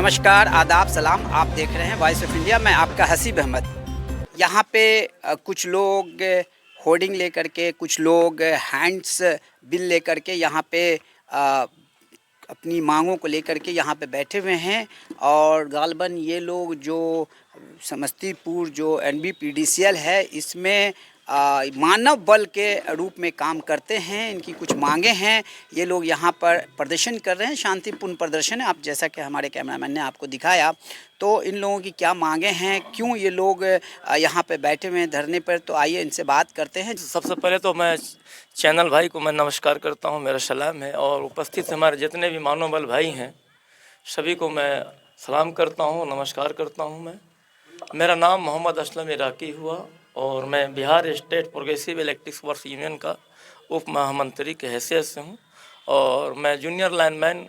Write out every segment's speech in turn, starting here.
नमस्कार, आदाब, सलाम। आप देख रहे हैं वॉइस ऑफ इंडिया। मैं आपका हसीब अहमद। यहाँ पे कुछ लोग होर्डिंग लेकर के, कुछ लोग हैंड्स बिल लेकर के यहाँ पे अपनी मांगों को लेकर के यहाँ पे बैठे हुए हैं। और गालबन ये लोग जो समस्तीपुर जो NBPDCL है, इसमें मानव बल के रूप में काम करते हैं। इनकी कुछ मांगे हैं। ये लोग यहाँ पर प्रदर्शन कर रहे हैं, शांतिपूर्ण प्रदर्शन है। आप जैसा कि हमारे कैमरामैन ने आपको दिखाया, तो इन लोगों की क्या मांगे हैं, क्यों ये लोग यहाँ पे बैठे हुए हैं धरने पर, तो आइए इनसे बात करते हैं। सबसे पहले तो मैं चैनल भाई को मैं नमस्कार करता हूं, मेरा सलाम है। और उपस्थित हमारे जितने भी मानव बल भाई हैं सभी को मैं सलाम करता हूं, नमस्कार करता हूं। मेरा नाम मोहम्मद असलम इराकी हुआ और मैं Bihar state progressive electric works union का उप महामंत्री के हैसियत से हूँ। और मैं जूनियर लाइनमैन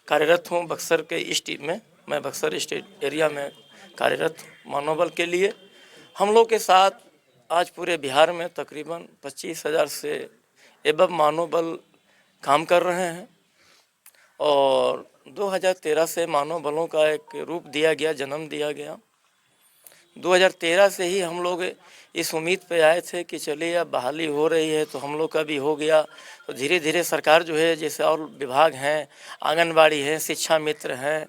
कार्यरत हूँ बक्सर के ईस्ट में। मैं बक्सर स्टेट एरिया में कार्यरत मानव बल के लिए। हम लोग के साथ आज पूरे बिहार में तकरीबन 25,000 से एबव मानव बल काम कर रहे हैं। और 2013 से मानव बलों का एक रूप दिया गया, जन्म दिया गया। 2013 से ही हम लोग इस उम्मीद पे आए थे कि चलिए अब बहाली हो रही है तो हम लोग का भी हो गया। तो धीरे धीरे सरकार जो है, जैसे और विभाग हैं, आंगनबाड़ी है, शिक्षा मित्र हैं,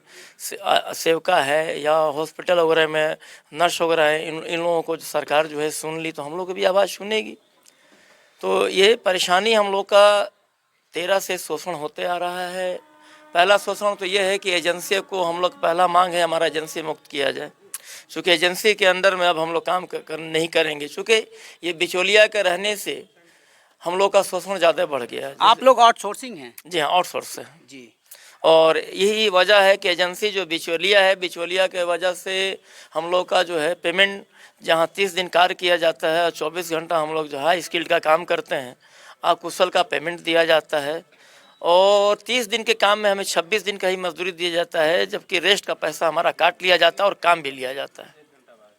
सेवका है, या हॉस्पिटल वगैरह में नर्स वगैरह हैं, इन लोगों को सरकार जो है सुन ली, तो हम लोग की भी आवाज़ सुनेगी। तो ये परेशानी हम लोग का 13 से शोषण होते आ रहा है। पहला शोषण तो ये है कि एजेंसी को हम लोग, पहला मांग है हमारा एजेंसी मुक्त किया जाए। चूँकि एजेंसी के अंदर में अब हम लोग काम नहीं करेंगे, चूँकि ये बिचौलिया के रहने से हम लोग का शोषण ज़्यादा बढ़ गया है। आप लोग आउटसोर्सिंग हैं? जी हाँ, आउटसोर्स है जी। और यही वजह है कि एजेंसी जो बिचौलिया है, बिचौलिया के वजह से हम लोग का जो है पेमेंट, जहाँ 30 दिन कार्य किया जाता है और 24 घंटा हम लोग जो हाई स्किल्ड का काम करते हैं, अकुशल का पेमेंट दिया जाता है। और 30 दिन के काम में हमें 26 दिन का ही मजदूरी दिया जाता है, जबकि रेस्ट का पैसा हमारा काट लिया जाता है और काम भी लिया जाता है।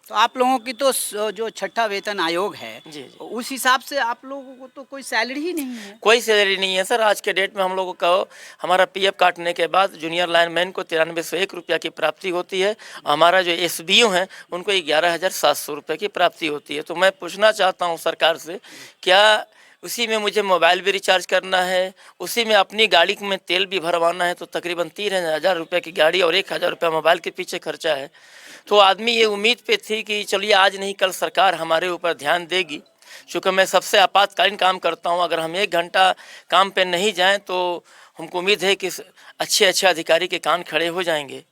तो आप लोगों की तो जो छठा वेतन आयोग है, जी। उस हिसाब से आप लोगों को तो कोई सैलरी ही नहीं है। कोई सैलरी नहीं है सर। आज के डेट में हम लोगों का हमारा PF काटने के बाद जूनियर लाइनमैन को 9301 रुपया की प्राप्ति होती है। हमारा जो SBO हैं उनको 11,700 रुपये की प्राप्ति होती है। तो मैं पूछना चाहता हूँ सरकार से, क्या उसी में मुझे मोबाइल भी रिचार्ज करना है, उसी में अपनी गाड़ी में तेल भी भरवाना है, तो तकरीबन 3,000 रुपये की गाड़ी और 1,000 रुपया मोबाइल के पीछे खर्चा है। तो आदमी ये उम्मीद पे थी कि चलिए आज नहीं कल सरकार हमारे ऊपर ध्यान देगी। चूँकि मैं सबसे आपातकालीन काम करता हूँ, अगर हम 1 घंटा काम पे नहीं जाएं तो हमको उम्मीद है कि अच्छे अच्छे अधिकारी के कान खड़े हो जाएंगे।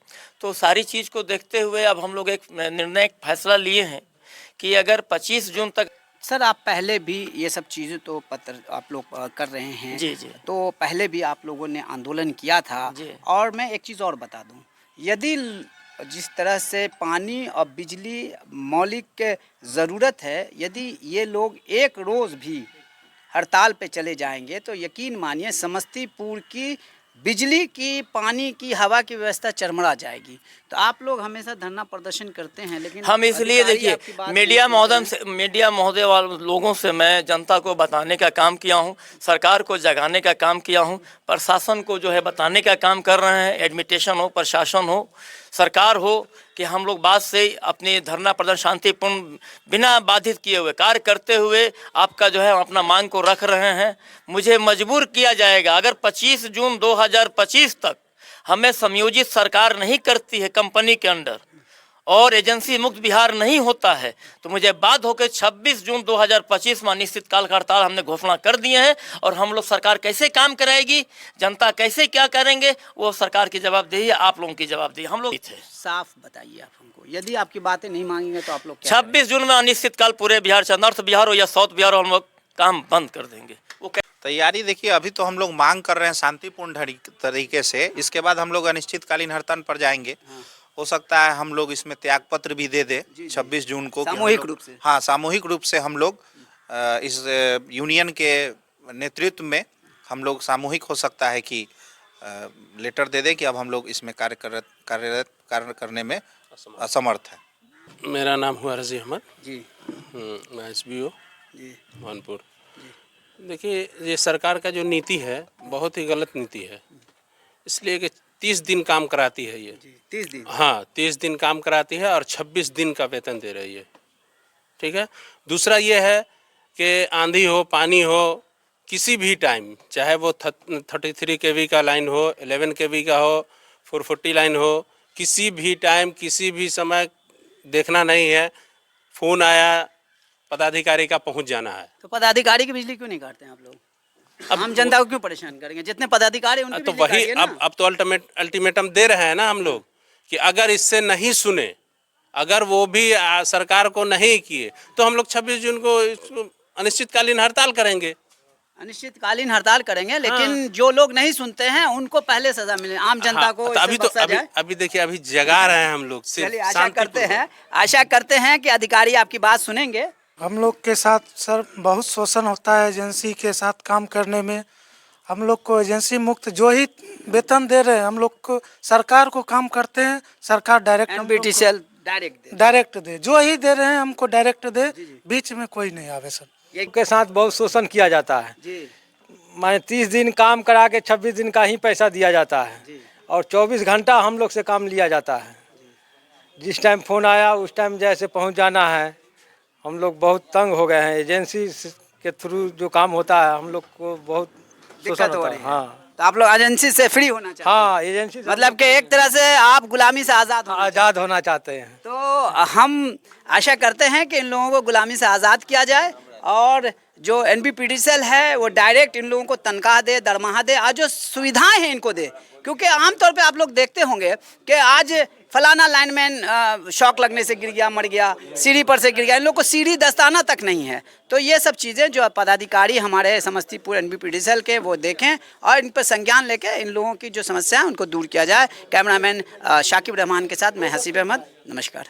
तो सारी चीज़ को देखते हुए अब हम लोग एक निर्णय, फैसला लिए हैं कि अगर 25 जून तक। सर, आप पहले भी ये सब चीज़ें तो पत्र आप लोग कर रहे हैं। जी जी। तो पहले भी आप लोगों ने आंदोलन किया था। जी। और मैं एक चीज़ और बता दूं, यदि जिस तरह से पानी और बिजली मौलिक ज़रूरत है, यदि ये लोग एक रोज़ भी हड़ताल पे चले जाएंगे तो यकीन मानिए समस्तीपुर की बिजली की, पानी की, हवा की व्यवस्था चरमरा जाएगी। तो आप लोग हमेशा धरना प्रदर्शन करते हैं, लेकिन हम इसलिए, देखिए, मीडिया महोदय वाले लोगों से मैं जनता को बताने का काम किया हूं, सरकार को जगाने का काम किया हूं, प्रशासन को जो है बताने का काम कर रहे हैं। एडमिनिस्ट्रेशन हो, प्रशासन हो, सरकार हो, कि हम लोग बात से अपनी धरना प्रदर्शन शांतिपूर्ण बिना बाधित किए हुए कार्य करते हुए आपका जो है अपना मांग को रख रहे हैं। मुझे मजबूर किया जाएगा अगर 25 जून 2025 तक हमें समयोजित सरकार नहीं करती है कंपनी के अंडर और एजेंसी मुक्त बिहार नहीं होता है, तो मुझे बाध्य होकर 26 जून 2025 में अनिश्चितकाल का हड़ताल हमने घोषणा कर दिए हैं। और हम लोग, सरकार कैसे काम कराएगी, जनता कैसे क्या करेंगे, वो सरकार की जवाबदेही है, आप लोगों की जवाबदेही। हम लोग थे। साफ बताइए आप हमको, यदि आपकी बातें नहीं मांगेंगे तो आप लोग क्या 26 जून में अनिश्चितकाल पूरे बिहार, चाहे नॉर्थ बिहार हो या साउथ बिहार हो, हम लोग काम बंद कर देंगे। वो तैयारी देखिए, अभी तो हम लोग मांग कर रहे हैं शांतिपूर्ण तरीके से। इसके बाद हम लोग अनिश्चितकालीन हड़ताल पर जाएंगे। हो सकता है हम लोग इसमें त्याग पत्र भी दे दे 26 जून को, सामूहिक रूप से। हाँ, सामूहिक रूप से हम लोग इस यूनियन के नेतृत्व में हम लोग सामूहिक, हो सकता है कि लेटर दे दें कि अब हम लोग इसमें कार्य करने में असमर्थ है। मेरा नाम हुआ रजी अहमद जी। मैं SBO जी। मानपुर। देखिए, ये सरकार का जो नीति है बहुत ही गलत नीति है, इसलिए कि 30 दिन काम कराती है ये। 30 दिन। हाँ, 30 दिन काम कराती है और 26 दिन का वेतन दे रही है। ठीक है। दूसरा ये है कि आंधी हो, पानी हो, किसी भी टाइम, चाहे वो 33 kV का लाइन हो, 11 kV का हो, 440 लाइन हो, किसी भी टाइम, किसी भी समय देखना नहीं है। फ़ोन आया, पदाधिकारी का पहुंच जाना है। तो पदाधिकारी की बिजली क्यों नहीं काटते हैं आप लोग? आम जनता को क्यों परेशान करेंगे? जितने पदाधिकारी हैं, उनकी तो बिजली वही काटिए ना। अब तो अल्टीमेटम दे रहे हैं ना हम लोग कि अगर इससे नहीं सुने, अगर वो भी सरकार को नहीं किए, तो हम लोग 26 जून को इसको अनिश्चितकालीन हड़ताल करेंगे। अनिश्चितकालीन हड़ताल करेंगे, लेकिन जो लोग नहीं सुनते हैं उनको पहले सजा मिले, आम जनता हाँ, को तो अभी इससे बख्शा जाए। अभी देखिए, अभी जगा रहे हैं हम लोग। चलिए, आशा करते हैं कि अधिकारी आपकी बात सुनेंगे। हम लोग के साथ सर बहुत शोषण होता है एजेंसी के साथ काम करने में। हम लोग को एजेंसी मुक्त जो ही वेतन दे रहे हैं, हम लोग को सरकार को काम करते हैं, सरकार डायरेक्ट NPTCL डायरेक्ट दे, जो ही दे रहे हैं हमको डायरेक्ट दे, बीच में कोई नहीं आवे सर। के साथ बहुत शोषण किया जाता है जी। माने 30 दिन काम करा के 26 दिन का ही पैसा दिया जाता है और 24 घंटा हम लोग से काम लिया जाता है। जिस टाइम फ़ोन आया उस टाइम जैसे पहुंच जाना है। हम लोग बहुत तंग हो गए हैं। एजेंसी के थ्रू जो काम होता है हम लोग को बहुत शोषण दिक्कत हो होता रही है। है। हाँ तो आप लोग एजेंसी से फ्री होना चाहते हैं? हाँ, एजेंसी से मतलब कि एक तरह से आप गुलामी से आज़ाद होना चाहते हैं। तो हम आशा करते हैं कि इन लोगों को गुलामी से आज़ाद किया जाए और जो NPTCL है वो डायरेक्ट इन लोगों को तनख्वाह दे, दरमाहा दे, आज जो सुविधाएं हैं इनको दे। क्योंकि आमतौर पे आप लोग देखते होंगे कि आज फलाना लाइनमैन शॉक लगने से गिर गया, मर गया, सीढ़ी पर से गिर गया, इन लोग को सीढ़ी दस्ताना तक नहीं है। तो ये सब चीज़ें जो पदाधिकारी हमारे समस्तीपुर NPTCL के वो देखें और इन पर संज्ञान लेके इन लोगों की जो समस्या है उनको दूर किया जाए। कैमरामैन शाकिब रहमान के साथ मैं हसीब अहमद, नमस्कार।